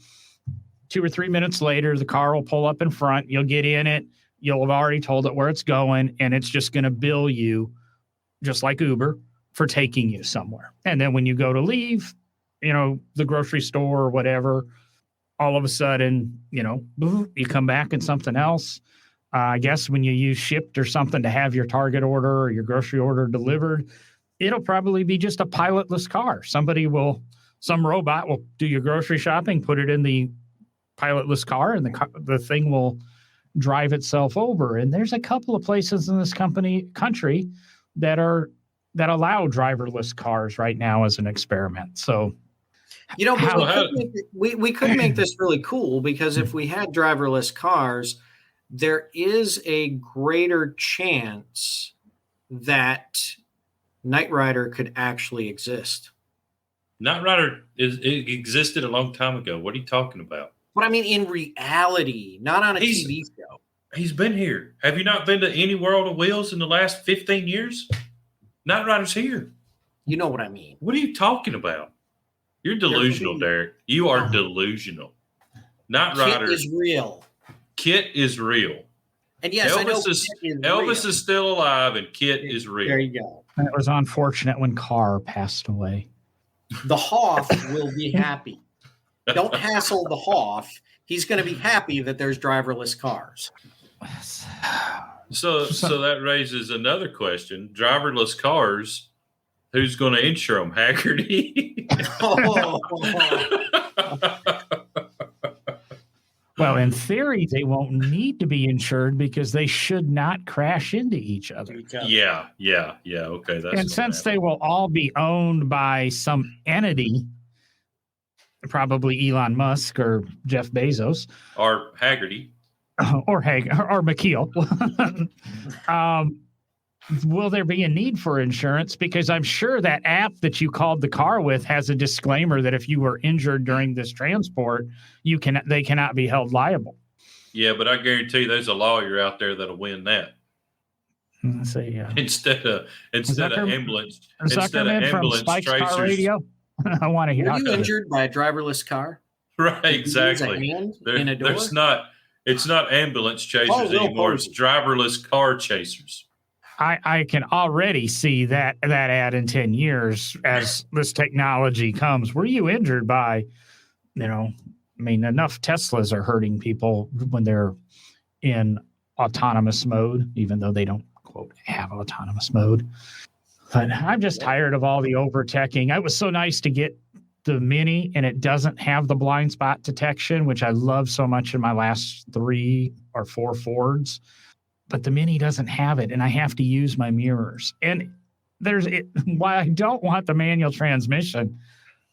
2 or 3 minutes later, the car will pull up in front, you'll get in it, you'll have already told it where it's going, and it's just going to bill you, just like Uber, for taking you somewhere. And then when you go to leave, the grocery store or whatever, all of a sudden, you come back in something else. I guess when you use Shipt or something to have your Target order or your grocery order delivered, it'll probably be just a pilotless car. Some robot will do your grocery shopping, put it in the pilotless car, and the thing will drive itself over. And there's a couple of places in this country that allow driverless cars right now as an experiment. So, we could make this really cool, because if we had driverless cars, there is a greater chance that Knight Rider could actually exist. Knight Rider it existed a long time ago. What are you talking about? But I mean, in reality, not on a TV show. He's been here. Have you not been to any World of Wheels in the last 15 years? Knight Rider's here. You know what I mean. What are you talking about? You're delusional, Derek. You are delusional. Knight Rider Kit is real. Kit is real. And yes, Elvis is still alive, and Kit is real. There you go. It was unfortunate when Carr passed away. The Hoff will be happy. Don't hassle the Hoff. He's going to be happy that there's driverless cars. So that raises another question. Driverless cars, Who's going to insure them? Haggerty. Oh, Well, in theory, they won't need to be insured because they should not crash into each other. Yeah. Okay, that's. And since they will all be owned by some entity, probably Elon Musk or Jeff Bezos or Haggerty. or McKeel, will there be a need for insurance? Because I'm sure that app that you called the car with has a disclaimer that if you were injured during this transport, they cannot be held liable. Yeah, but I guarantee there's a lawyer out there that'll win that. Let's see, Instead of ambulance Zuckerman from Spike's tracers. Car Radio. I want to hear. Were you injured by a driverless car? Right, exactly. In a door? It's not ambulance chasers Will anymore. It's Posey. driverless car chasers. I can already see that ad in 10 years as this technology comes. Were you injured by, enough Teslas are hurting people when they're in autonomous mode, even though they don't, quote, have autonomous mode. But I'm just tired of all the overteching. It was so nice to get the Mini, and it doesn't have the blind spot detection, which I love so much in my last 3 or 4 Fords. But the Mini doesn't have it, and I have to use my mirrors. And why I don't want the manual transmission,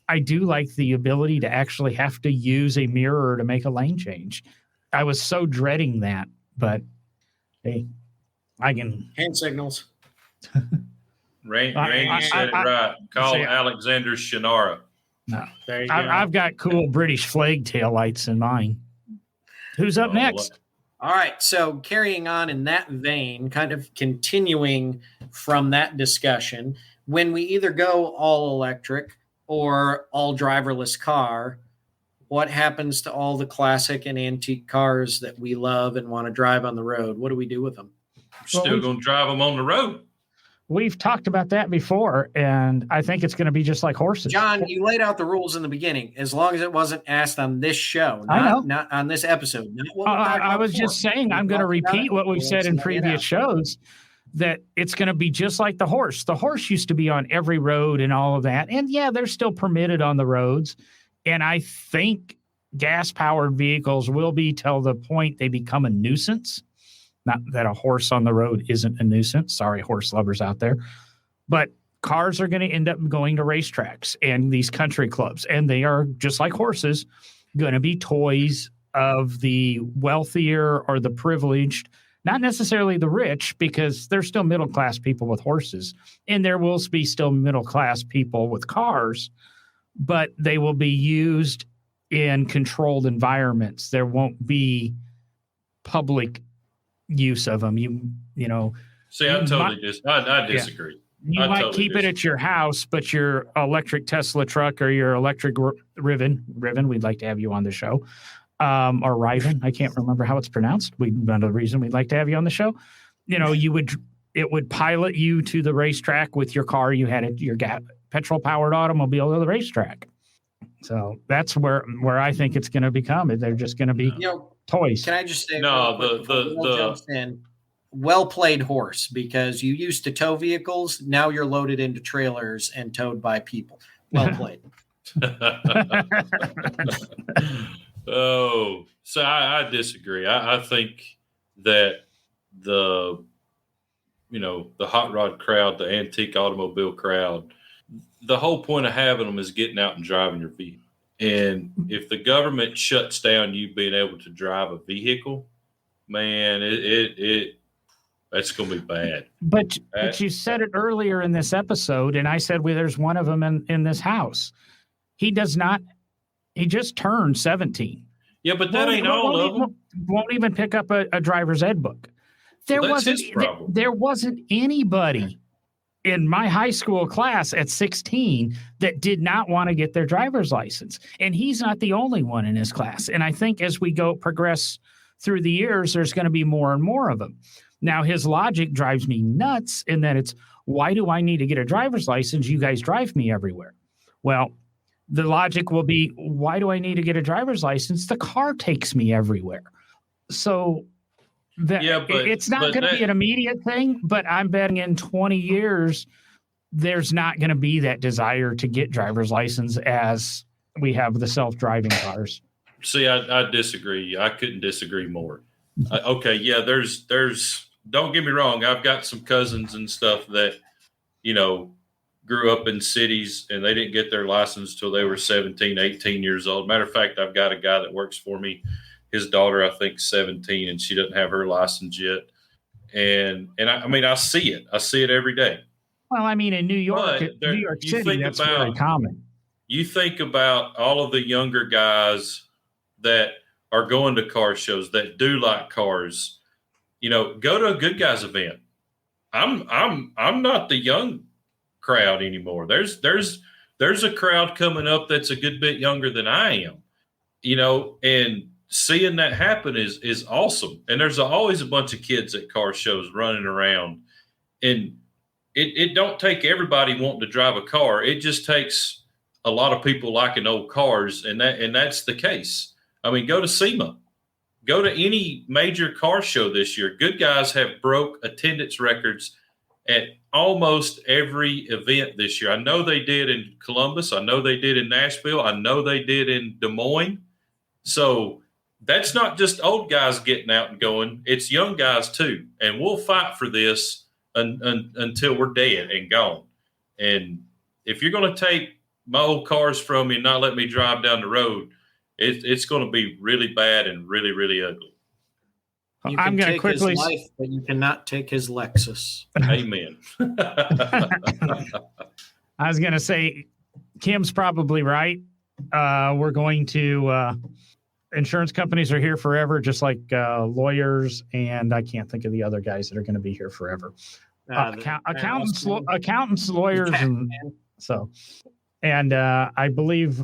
I do like the ability to actually have to use a mirror to make a lane change. I was so dreading that, but hey, I can. Hand signals. Randy said it right. Call Alexander Shannara. No, There you go. I've got cool British flag taillights in mine. Who's up next? All right. So carrying on in that vein, kind of continuing from that discussion, when we either go all electric or all driverless car, what happens to all the classic and antique cars that we love and want to drive on the road? What do we do with them? Still going to drive them on the road. We've talked about that before, and I think it's going to be just like horses. John, you laid out the rules in the beginning, as long as it wasn't asked on this show, I know. not on this episode. Not what we talked I about was before. just saying, I'm We going to talked about repeat it. what we've said in Let's lay it previous out. shows, that it's going to be just like the horse. The horse used to be on every road and all of that. And yeah, they're still permitted on the roads. And I think gas-powered vehicles will be till the point they become a nuisance. Not that a horse on the road isn't a nuisance. Sorry, horse lovers out there. But cars are going to end up going to racetracks and these country clubs. And they are, just like horses, going to be toys of the wealthier or the privileged, not necessarily the rich, because there's still middle-class people with horses. And there will be still middle-class people with cars, but they will be used in controlled environments. There won't be public use of them. You know, See, I disagree. you I might totally keep it at your house, but your electric Tesla truck or your electric Riven, we'd like to have you on the show. Or Riven, I can't remember how it's pronounced. Another reason we'd like to have you on the show. You know, it would pilot you to the racetrack with your car. You had your petrol powered automobile to the racetrack. So that's where I think it's going to become. They're just going to be toys. Can I just say, No, real quick before Will jumps in, well played, horse, because you used to tow vehicles. Now you're loaded into trailers and towed by people. Well played. Oh, so I disagree. I think that the hot rod crowd, the antique automobile crowd, the whole point of having them is getting out and driving your vehicle. And if the government shuts down you being able to drive a vehicle, man, that's going to be bad. But you said it earlier in this episode, and I said, well, there's one of them in this house. He does not. He just turned 17. Yeah, but that ain't all of them. Won't even pick up a driver's ed book. That's his problem. There wasn't anybody in my high school class at 16 that did not want to get their driver's license. And he's not the only one in his class. And I think as we progress through the years, there's going to be more and more of them. Now, his logic drives me nuts in that it's, why do I need to get a driver's license? You guys drive me everywhere. Well, the logic will be, why do I need to get a driver's license? The car takes me everywhere. So it's not going to be an immediate thing, but I'm betting in 20 years, there's not going to be that desire to get driver's license as we have the self-driving cars. See, I disagree. I couldn't disagree more. Okay, yeah, there's. Don't get me wrong. I've got some cousins and stuff that, grew up in cities and they didn't get their license till they were 17, 18 years old. Matter of fact, I've got a guy that works for me. His daughter, I think, 17, and she doesn't have her license yet. And I see it. I see it every day. Well, I mean, in New York City, that's very common. You think about all of the younger guys that are going to car shows that do like cars. Go to a Good Guys event. I'm not the young crowd anymore. There's a crowd coming up that's a good bit younger than I am. And seeing that happen is awesome. And there's always a bunch of kids at car shows running around. And it don't take everybody wanting to drive a car. It just takes a lot of people liking old cars, and that's the case. I mean, go to SEMA. Go to any major car show this year. Good Guys have broke attendance records at almost every event this year. I know they did in Columbus. I know they did in Nashville. I know they did in Des Moines. So that's not just old guys getting out and going. It's young guys too. And we'll fight for this until we're dead and gone. And if you're going to take my old cars from me and not let me drive down the road, it's going to be really bad and really, really ugly. You can take his life, but you cannot take his Lexus. Amen. I was going to say, Kim's probably right. We're going to insurance companies are here forever, just like lawyers, and I can't think of the other guys that are going to be here forever. Accountants, lawyers, and so. And I believe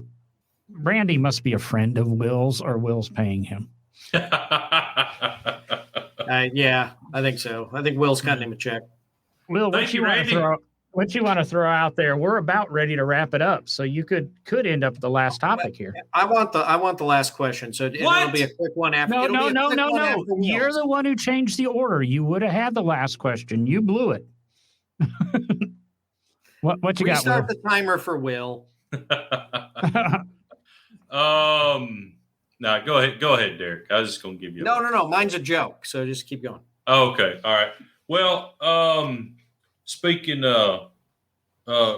Randy must be a friend of Will's, or Will's paying him. Yeah, I think so. I think Will's cutting him a check. Will, what you want to throw out there? We're about ready to wrap it up, so you could end up with the last topic here. I want the last question, so it'll be a quick one after. No. You're the one who changed the order. You would have had the last question. You blew it. What you got? Start the timer for Will. No, go ahead, Derek. I was just gonna give you. No. Mine's a joke, so just keep going. Okay, all right. Well, speaking of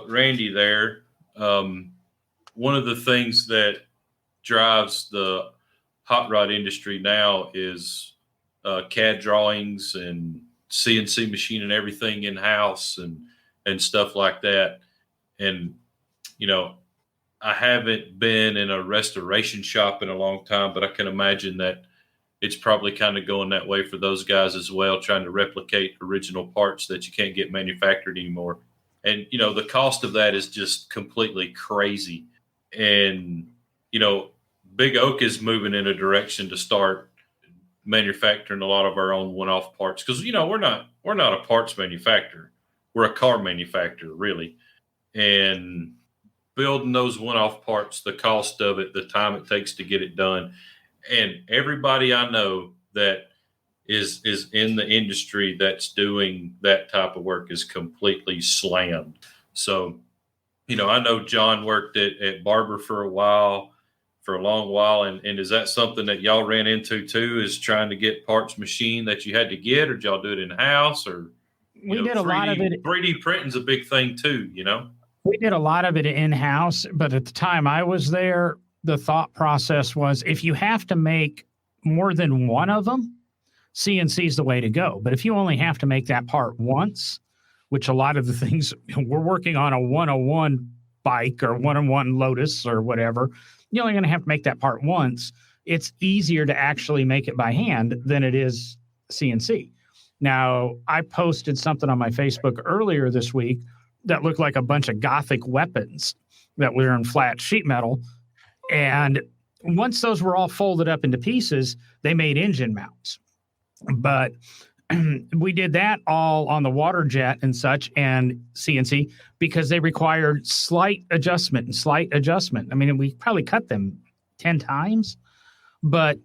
Randy there, one of the things that drives the hot rod industry now is CAD drawings and CNC machine and everything in house and stuff like that. And I haven't been in a restoration shop in a long time, but I can imagine that it's probably kind of going that way for those guys as well, trying to replicate original parts that you can't get manufactured anymore. And, the cost of that is just completely crazy. And, Big Oak is moving in a direction to start manufacturing a lot of our own one-off parts. Because, we're not a parts manufacturer. We're a car manufacturer, really. And building those one-off parts, the cost of it, the time it takes to get it done. And everybody I know that is in the industry that's doing that type of work is completely slammed. So, I know John worked at Barber for a long while. And is that something that y'all ran into too, is trying to get parts machined that you had to get, or did y'all do it in-house? Or we did a lot of it. 3D printing's a big thing too, We did a lot of it in-house, but at the time I was there, the thought process was, if you have to make more than one of them, CNC is the way to go. But if you only have to make that part once, which a lot of the things we're working on, a 101 bike or 101 Lotus or whatever, you're only going to have to make that part once. It's easier to actually make it by hand than it is CNC. Now, I posted something on my Facebook earlier this week that looked like a bunch of Gothic weapons that were in flat sheet metal. And once those were all folded up into pieces, they made engine mounts. But we did that all on the water jet and such and CNC because they required slight adjustment. I mean, we probably cut them 10 times. But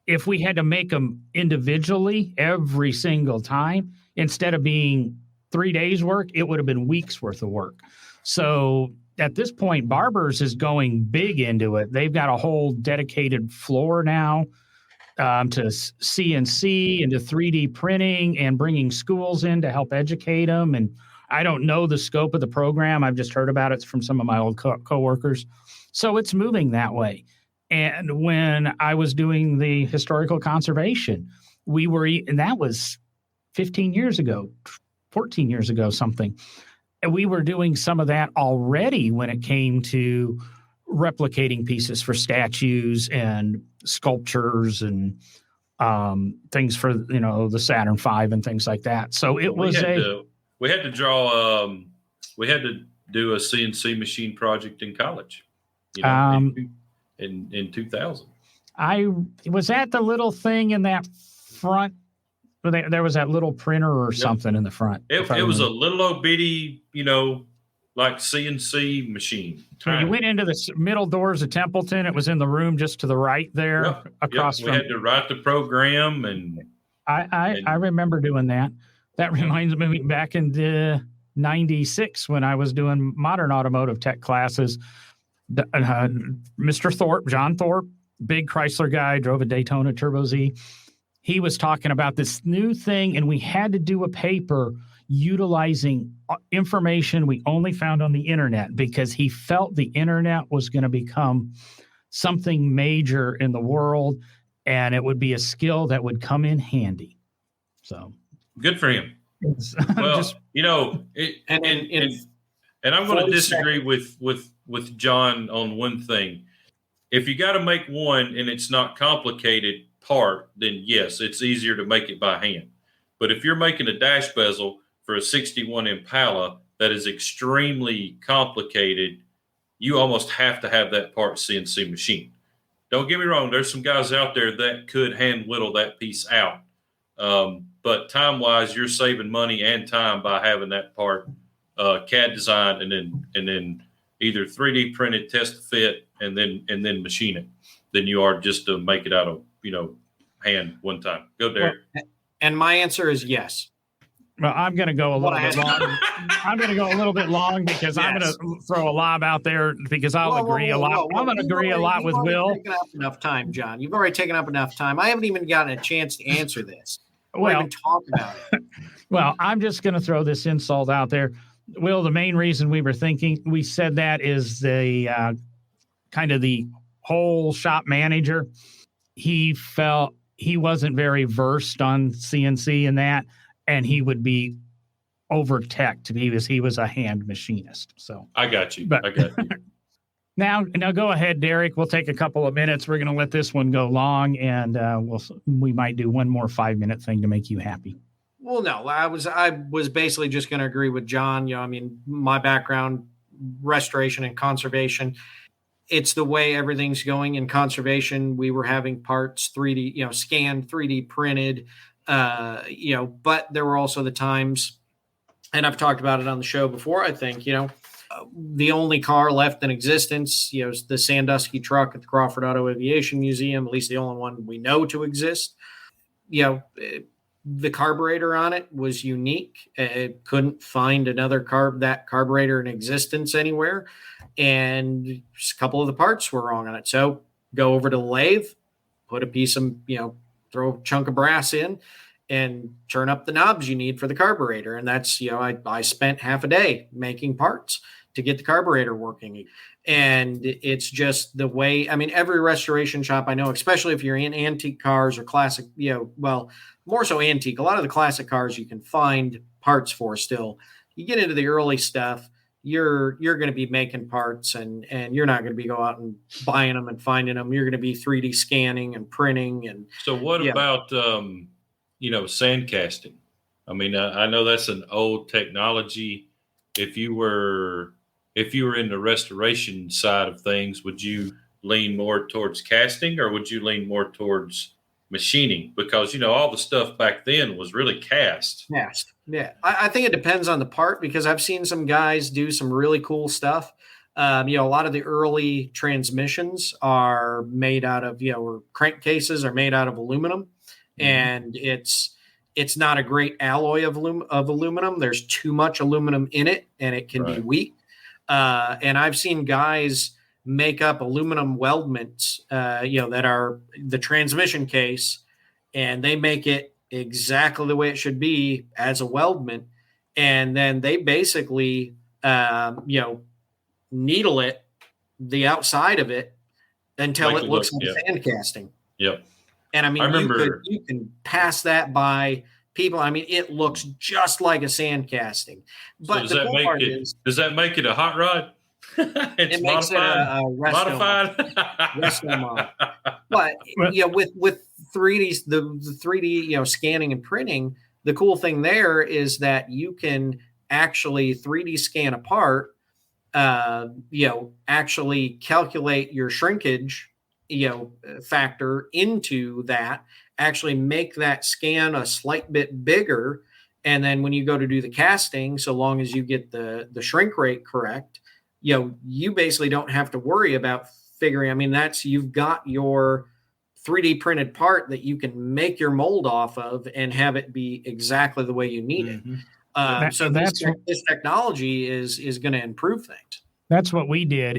if we had to make them individually every single time, instead of being 3 days work, it would have been weeks worth of work. So at this point, Barbers is going big into it. They've got a whole dedicated floor now to CNC and to 3D printing and bringing schools in to help educate them. And I don't know the scope of the program. I've just heard about it from some of my old coworkers. So it's moving that way. And when I was doing the historical conservation, and that was 15 years ago, 14 years ago, something. And we were doing some of that already when it came to replicating pieces for statues and sculptures and things for, the Saturn V and things like that. So it was we had to do a CNC machine project in college, in 2000. I was at the little thing in that front. There was that little printer or something in the front. It was a little old bitty, like CNC machine. So you went into the middle doors of Templeton. It was in the room just to the right there, across from. We had to write the program, and I remember doing that. That reminds me back in the 96 when I was doing modern automotive tech classes. Mr. Thorpe, John Thorpe, big Chrysler guy, drove a Daytona Turbo Z. He was talking about this new thing, and we had to do a paper utilizing information we only found on the internet because he felt the internet was going to become something major in the world, and it would be a skill that would come in handy. So good for him. Well, and I'm going to disagree with John on one thing. If you got to make one and it's not complicated part, then yes, it's easier to make it by hand. But if you're making a dash bezel for a 61 Impala that is extremely complicated, you almost have to have that part CNC machine. Don't get me wrong. There's some guys out there that could hand whittle that piece out. But time-wise, you're saving money and time by having that part CAD designed and then either 3D printed, test the fit, and then machine it than you are just to make it out of hand one time. Go Derek. And my answer is yes. Well, I'm going to go a little bit long. I'm going to go a little bit long because I'm going to throw a lob out there because I'll agree a lot. I'm going to agree a lot with Will. Taken up enough time, John. You've already taken up enough time. I haven't even gotten a chance to answer this. Well, even talk about it. Well, I'm just going to throw this insult out there. Will, the main reason we said that is the kind of the whole shop manager. He felt he wasn't very versed on CNC and that, and he would be over-teched. He was a hand machinist. So I got you. I got you. Now go ahead, Derek. We'll take a couple of minutes. We're going to let this one go long, and we might do one more 5-minute thing to make you happy. Well, no, I was basically just going to agree with John. My background, restoration and conservation. It's the way everything's going in conservation. We were having parts 3D, scanned, 3D printed, but there were also the times, and I've talked about it on the show before, I think, the only car left in existence, is the Sandusky truck at the Crawford Auto Aviation Museum, at least the only one we know to exist. The carburetor on it was unique. It couldn't find another carburetor in existence anywhere. And just a couple of the parts were wrong on it. So go over to the lathe, put a piece of, throw a chunk of brass in and turn up the knobs you need for the carburetor. And that's, I spent half a day making parts to get the carburetor working. And it's just the way, every restoration shop I know, especially if you're in antique cars or classic, more so antique, a lot of the classic cars you can find parts for still. You get into the early stuff, you're going to be making parts and you're not going to be go out and buying them and finding them. You're going to be 3D scanning and printing. And so what about, sand casting? I know that's an old technology. If you were in the restoration side of things, would you lean more towards casting or would you lean more towards machining? Because, all the stuff back then was really cast. Yeah. I think it depends on the part because I've seen some guys do some really cool stuff. A lot of the early transmissions are made out of, or crankcases are made out of aluminum. Mm-hmm. And it's, it's not a great alloy of aluminum. There's too much aluminum in it, and it can be weak. And I've seen guys make up aluminum weldments, that are the transmission case, and they make it exactly the way it should be as a weldment. And then they basically, needle it, the outside of it, until it looks like sand casting. Yep. And I mean, you can pass that by people. I mean, it looks just like a sand casting. But so does that make it a hot rod? It makes it a modified resto mod. But with 3D, the 3D scanning and printing, the cool thing there is that you can actually 3D scan a part, actually calculate your shrinkage factor into that, actually make that scan a slight bit bigger, and then when you go to do the casting, so long as you get the shrink rate correct, you basically don't have to worry about figuring. I mean, you've got your 3D printed part that you can make your mold off of and have it be exactly the way you need it. So this technology is going to improve things. That's what we did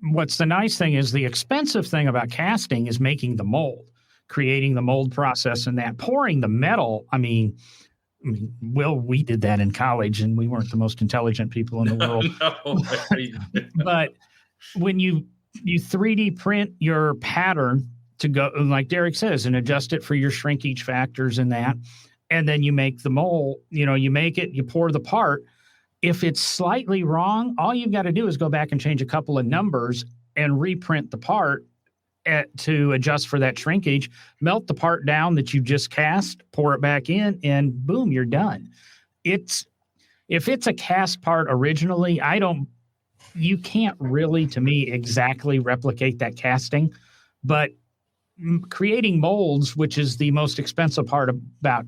what's the nice thing is the expensive thing about casting is making the mold, creating the mold process, and that pouring the metal. I mean, we did that in college and we weren't the most intelligent people in the world. But when you 3D print your pattern to go, like Derek says, and adjust it for your shrinkage factors and that, and then you make the mold, you make it, you pour the part. If it's slightly wrong, all you've got to do is go back and change a couple of numbers and reprint the part to adjust for that shrinkage, melt the part down that you just cast, pour it back in, and boom, you're done. If it's a cast part originally, you can't really, to me, exactly replicate that casting, but creating molds, which is the most expensive part about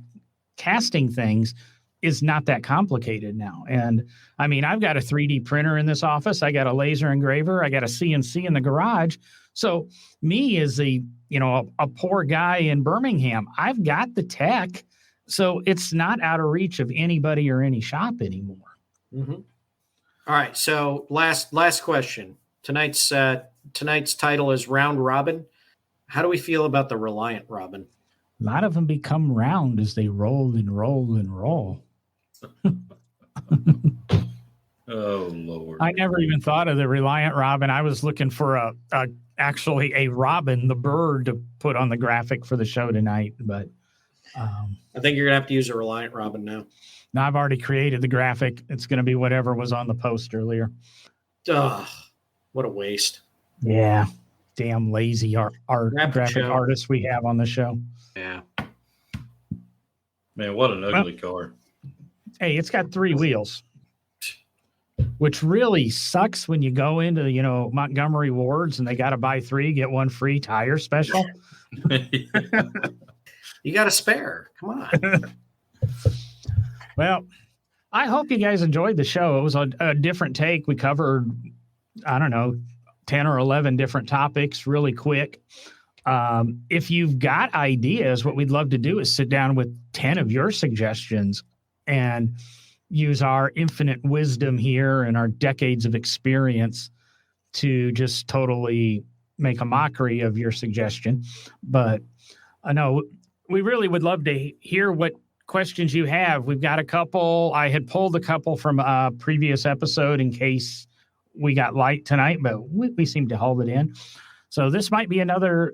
casting things, is not that complicated now. And I mean, I've got a 3D printer in this office. I got a laser engraver. I got a CNC in the garage. So me as a poor guy in Birmingham, I've got the tech. So it's not out of reach of anybody or any shop anymore. Mm-hmm. All right. So last question. Tonight's title is Round Robin. How do we feel about the Reliant Robin? A lot of them become round as they roll and roll and roll. Oh Lord! I never even thought of the Reliant Robin. I was looking for actually a robin, the bird, to put on the graphic for the show tonight. But I think you're gonna have to use a Reliant Robin now. No, I've already created the graphic. It's going to be whatever was on the post earlier. Ugh, what a waste! Yeah, damn lazy graphic artists we have on the show. Yeah, man, what an ugly car. Hey, it's got 3 wheels, which really sucks when you go into, Montgomery Wards and they got to buy 3, get 1 free tire special. You got a spare. Come on. Well, I hope you guys enjoyed the show. It was a different take. We covered, 10 or 11 different topics really quick. If you've got ideas, what we'd love to do is sit down with 10 of your suggestions and use our infinite wisdom here and our decades of experience to just totally make a mockery of your suggestion. But I know we really would love to hear what questions you have. We've got a couple. I had pulled a couple from a previous episode in case we got light tonight, but we seem to hold it in. So this might be another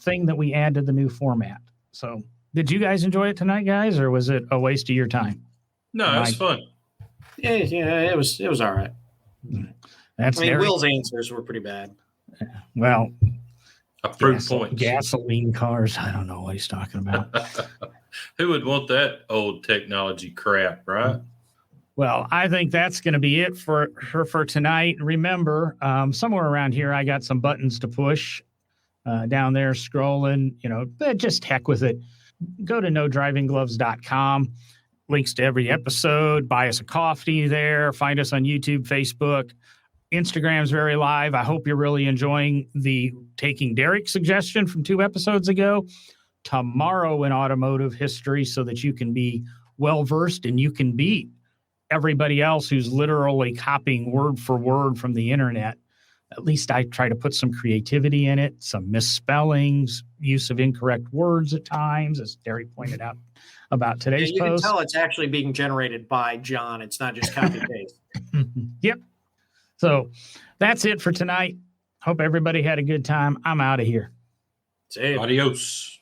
thing that we add to the new format. So did you guys enjoy it tonight, guys, or was it a waste of your time? No, it was fun. Yeah, it was all right. Will's answers were pretty bad. Well, approved points. Gasoline cars. I don't know what he's talking about. Who would want that old technology crap, right? Well, I think that's going to be it for tonight. Remember, somewhere around here, I got some buttons to push down there scrolling, but just heck with it. Go to NoDrivingGloves.com. Links to every episode. Buy us a coffee there. Find us on YouTube, Facebook. Instagram's very live. I hope you're really enjoying the taking Derek suggestion from 2 episodes ago. tomorrow in automotive history so that you can be well versed and you can beat everybody else who's literally copying word for word from the internet. At least I try to put some creativity in it, some misspellings, use of incorrect words at times, as Derry pointed out about today's you post. can tell it's actually being generated by John. It's not just copy paste. Yep. So that's it for tonight. Hope everybody had a good time. I'm out of here. See ya. Adios.